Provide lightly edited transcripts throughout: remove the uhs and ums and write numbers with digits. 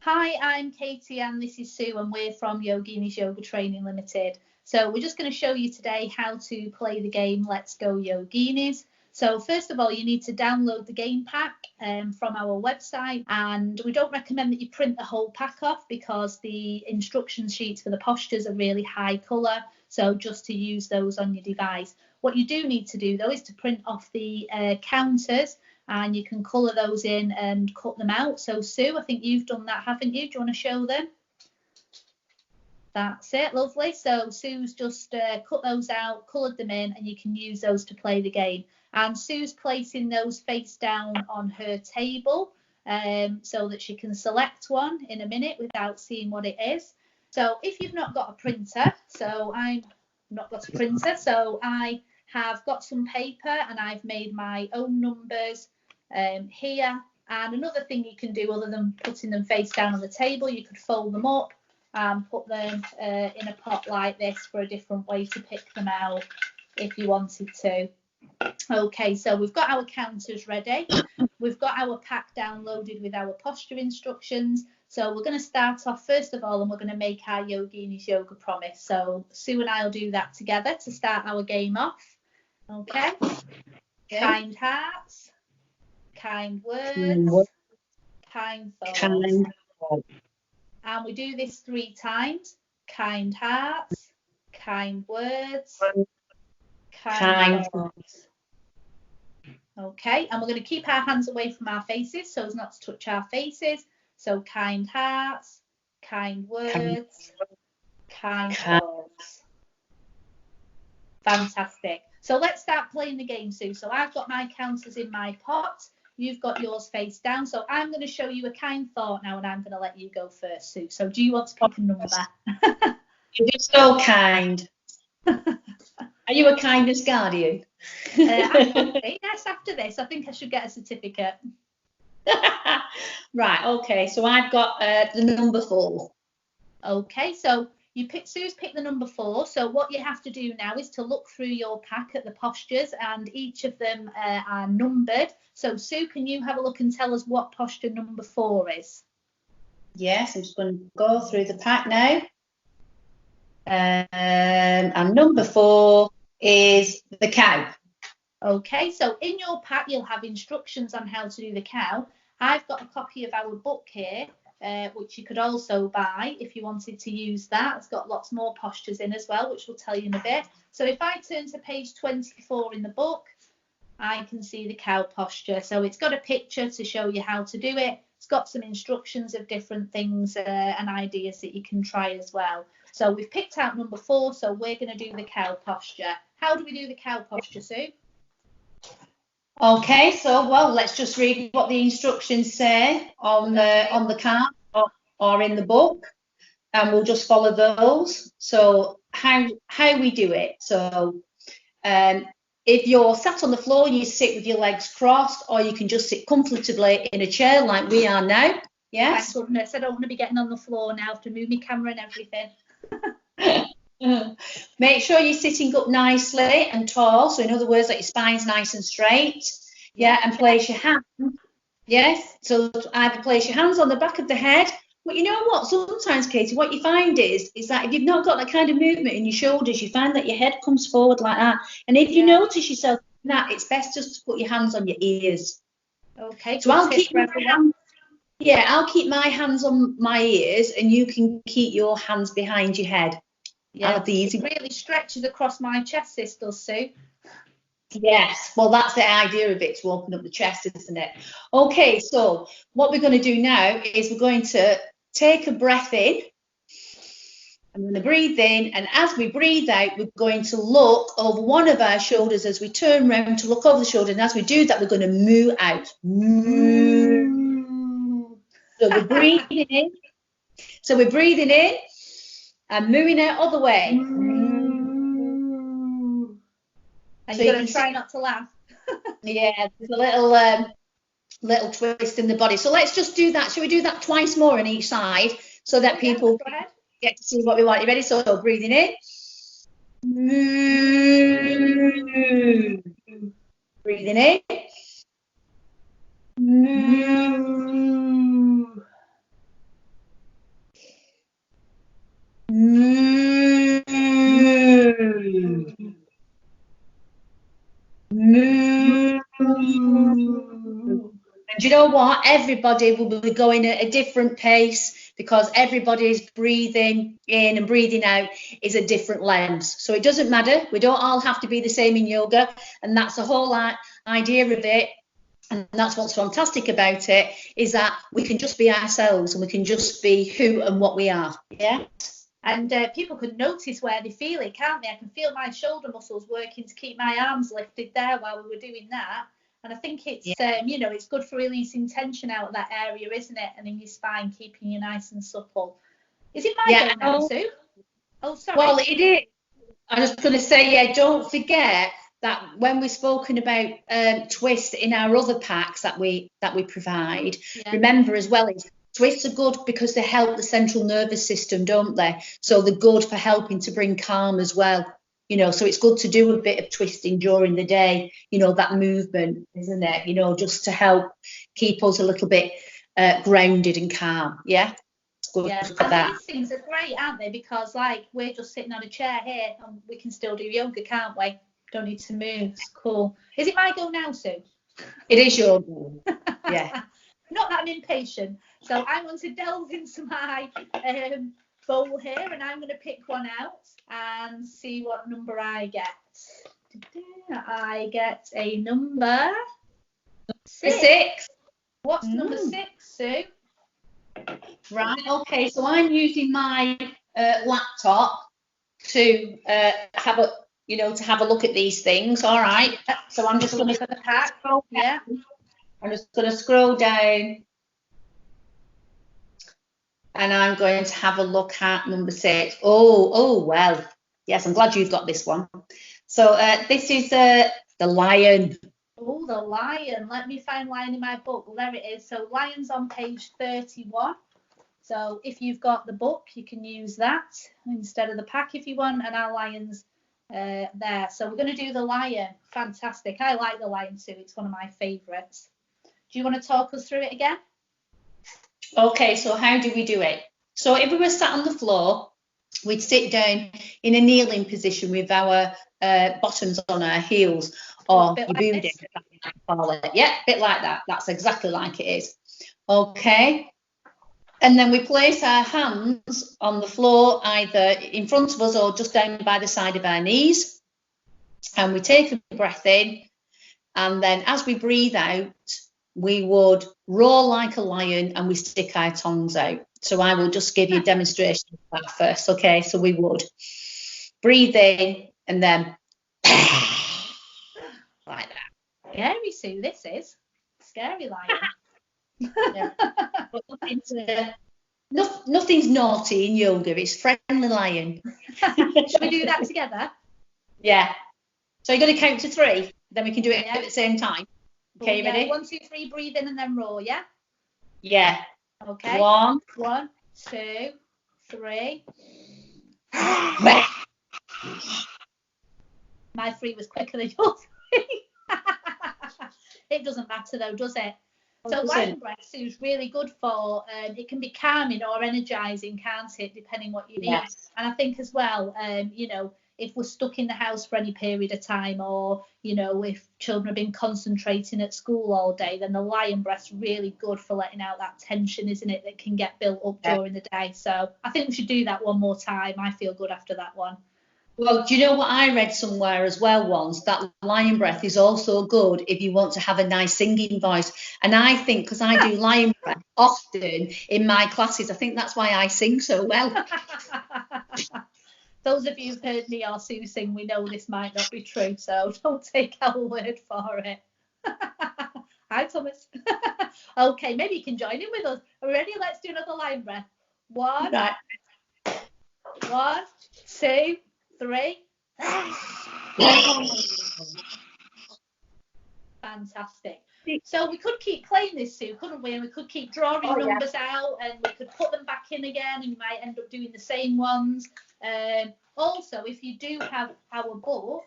Hi, I'm Katie and this is Sue and we're from Yoginis Yoga Training Limited. So we're just going to show you today how to play the game Let's Go Yoginis. So first of all, you need to download the game pack from our website, and we don't recommend that you print the whole pack off because the instruction sheets for the postures are really high colour, so just to use those on your device. What you do need to do though is to print off the counters, and you can colour those in and cut them out. So Sue, I think you've done that, haven't you? Do you want to show them? That's it, lovely. So Sue's just cut those out, coloured them in, and you can use those to play the game. And Sue's placing those face down on her table so that she can select one in a minute without seeing what it is. So if you've not got a printer, so I've not got a printer, so I have got some paper and I've made my own numbers here. And another thing you can do other than putting them face down on the table, you could fold them up and put them in a pot like this for a different way to pick them out if you wanted to. Okay, so we've got our counters ready. We've got our pack downloaded with our posture instructions. So we're going to start off first of all, and we're going to make our Yoginis Yoga promise. So Sue and I will do that together to start our game off. Okay. Kind hearts, kind words, kind thoughts. And we do this 3 times. Kind hearts, kind words, kind thoughts. Okay, and we're going to keep our hands away from our faces so as not to touch our faces. So kind hearts, kind words, kind thoughts. Fantastic. So let's start playing the game, Sue. So I've got my counters in my pot. You've got yours face down. So I'm going to show you a kind thought now, and I'm going to let you go first, Sue. So do you want to pick a number? You're so kind. Are you a kindness guardian? Yes, after this, I think I should get a certificate. Right, okay. So I've got the number 4. Okay, so Sue's picked the number 4. So what you have to do now is to look through your pack at the postures, and each of them are numbered. So Sue, can you have a look and tell us what posture number 4 is? Yes, I'm just going to go through the pack now. And number 4 is the cow. Okay, so in your pack you'll have instructions on how to do the cow. I've got a copy of our book here, which you could also buy if you wanted to use that. It's got lots more postures in as well, which we'll tell you in a bit. So if I turn to page 24 in the book, I can see the cow posture. So it's got a picture to show you how to do it. It's got some instructions of different things and ideas that you can try as well. So we've picked out number 4, so we're going to do the cow posture. How do we do the cow posture, Sue? Okay, so well, let's just read what the instructions say on the card or in the book, and we'll just follow those. So how we do it. So if you're sat on the floor, you sit with your legs crossed, or you can just sit comfortably in a chair like we are now. Yes. Thank goodness, I don't want to be getting on the floor now. I have to move my camera and everything. Make sure you're sitting up nicely and tall. So in other words, that your spine's nice and straight. Yeah, and place your hands. Yes. So either place your hands on the back of the head. But you know what? Sometimes, Katie, what you find is that if you've not got that kind of movement in your shoulders, you find that your head comes forward like that. And if you notice yourself doing that, it's best just to put your hands on your ears. Okay. So I'll keep my hands on my ears, and you can keep your hands behind your head. Yeah, it really stretches across my chest, this does, Sue. Yes, well, that's the idea of it, to open up the chest, isn't it? Okay, so what we're going to do now is we're going to take a breath in. I'm going to breathe in, and as we breathe out, we're going to look over one of our shoulders as we turn around to look over the shoulder, and as we do that, we're going to moo out. Moo. So we're breathing in. So we're breathing in and mooing out all the way. And so you're going to try not to laugh. Yeah, there's a little twist in the body. So let's just do that. Shall we do that twice more on each side so that people get to see what we want? You ready? So breathing in. Breathing in. Moo. Moo. And do you know what? Everybody will be going at a different pace because everybody's breathing in and breathing out is a different length. So it doesn't matter. We don't all have to be the same in yoga. And that's the whole idea of it. And that's what's fantastic about it, is that we can just be ourselves and we can just be who and what we are. Yeah. And people can notice where they feel it, can't they? I can feel my shoulder muscles working to keep my arms lifted there while we were doing that. And I think it's, it's good for releasing tension out of that area, isn't it? And in your spine, keeping you nice and supple. Is it my go now, Sue? Oh, sorry. Well, it is. I was going to say, don't forget that when we've spoken about twists in our other packs that we provide, remember as well, twists are good because they help the central nervous system, don't they? So they're good for helping to bring calm as well. So it's good to do a bit of twisting during the day, that movement, isn't it? Just to help keep us a little bit grounded and calm. Yeah. Good for that. These things are great, aren't they? Because we're just sitting on a chair here and we can still do yoga, can't we? Don't need to move. It's cool. Is it my go now, Sue? It is your go. Yeah. Not that I'm impatient. So I'm going to delve into my bowl here and I'm going to pick one out and see what number I get. I get a number 6. What's number 6, Sue? Right, okay, so I'm using my laptop to have a look at these things. All right, so I'm just going to look at the pack. Yeah, I'm just going to scroll down and I'm going to have a look at number 6. Oh well, yes, I'm glad you've got this one. So this is the lion. Oh, the lion. Let me find lion in my book. Well, there it is. So lion's on page 31. So if you've got the book, you can use that instead of the pack if you want, and our lion's there. So we're going to do the lion. Fantastic. I like the lion too. It's one of my favourites. Do you want to talk us through it again? Okay, so how do we do it? So if we were sat on the floor, we'd sit down in a kneeling position with our bottoms on our heels, or your booty. Yeah, a bit like that. That's exactly like it is. Okay. And then we place our hands on the floor, either in front of us or just down by the side of our knees. And we take a breath in. And then as we breathe out, we would roar like a lion and we stick our tongues out. So I will just give you a demonstration of that first. Okay, so we would breathe in and then like that. Scary, Sue, this is. Scary lion. Yeah. But nothing's naughty in yoga. It's friendly lion. Shall we do that together? Yeah. So you're going to count to 3. Then we can do it at the same time. Okay, you ready? 1, 2, 3, breathe in and then roar, yeah? Yeah. Okay. 1, 2, 3. My 3 was quicker than your 3. It doesn't matter though, does it? So lion breath is really good for, it can be calming or energising, can't it, depending what you need. Yes. And I think as well, if we're stuck in the house for any period of time, or, if children have been concentrating at school all day, then the lion breath's really good for letting out that tension, isn't it, that can get built up during the day. So I think we should do that one more time. I feel good after that one. Well, do you know what I read somewhere as well once? That lion breath is also good if you want to have a nice singing voice. And I think, because I do lion breath often in my classes, I think that's why I sing so well. Those of you who've heard me or Sue sing, we know this might not be true, so don't take our word for it. Hi, Thomas. Okay, maybe you can join in with us. Are we ready? Let's do another lion breath. 1, 2, 3. Fantastic. So we could keep playing this, Sue, couldn't we? And we could keep drawing numbers out, and we could put them back in again, and you might end up doing the same ones. Also, if you do have our book,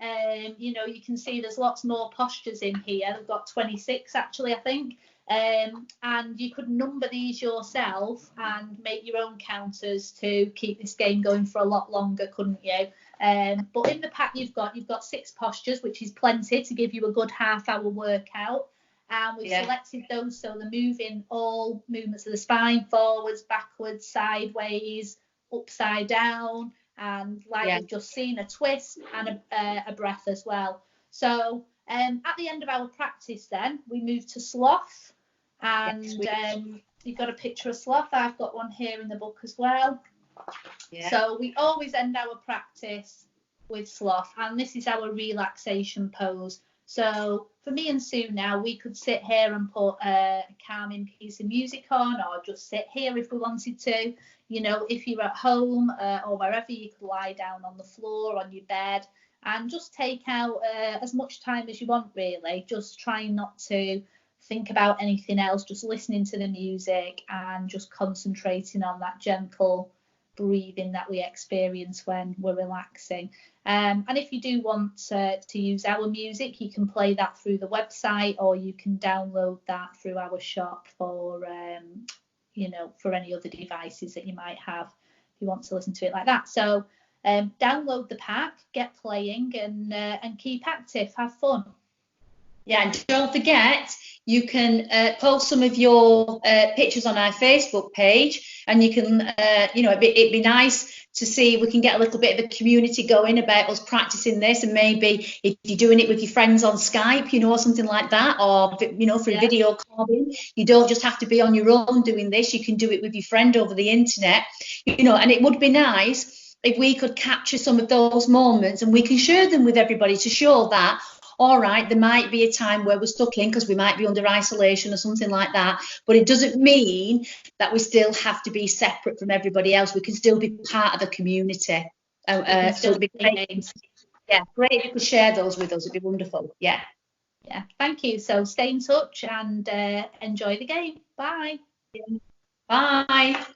you can see there's lots more postures in here. I've got 26 actually, I think. And you could number these yourself and make your own counters to keep this game going for a lot longer, couldn't you? But in the pack you've got 6 postures, which is plenty to give you a good half-hour workout. And we've selected those so they're moving all movements of the spine, forwards, backwards, sideways, upside down, and we've just seen, a twist and a breath as well. So at the end of our practice then, we move to sloth. And you've got a picture of sloth. I've got one here in the book as well. Yeah. So we always end our practice with sloth, and this is our relaxation pose. So for me and Sue now, we could sit here and put a calming piece of music on, or just sit here if we wanted to. You know, if you're at home or wherever, you could lie down on the floor, on your bed, and just take out as much time as you want, really. Just trying not to think about anything else, just listening to the music and just concentrating on that gentle breathing that we experience when we're relaxing. And if you do want to use our music, you can play that through the website, or you can download that through our shop for for any other devices that you might have if you want to listen to it like that. So download the pack, get playing, and keep active, have fun. Yeah, and don't forget, you can post some of your pictures on our Facebook page, and you can, it'd be nice to see, we can get a little bit of a community going about us practicing this, and maybe if you're doing it with your friends on Skype, or something like that, or, through video calling, you don't just have to be on your own doing this, you can do it with your friend over the internet, and it would be nice if we could capture some of those moments and we can share them with everybody to show that, all right, there might be a time where we're stuck in because we might be under isolation or something like that, but it doesn't mean that we still have to be separate from everybody else. We can still be part of the community. So it'd be great. Yeah, great if you could share those with us. It'd be wonderful. Yeah. Yeah, thank you. So stay in touch and enjoy the game. Bye. Bye.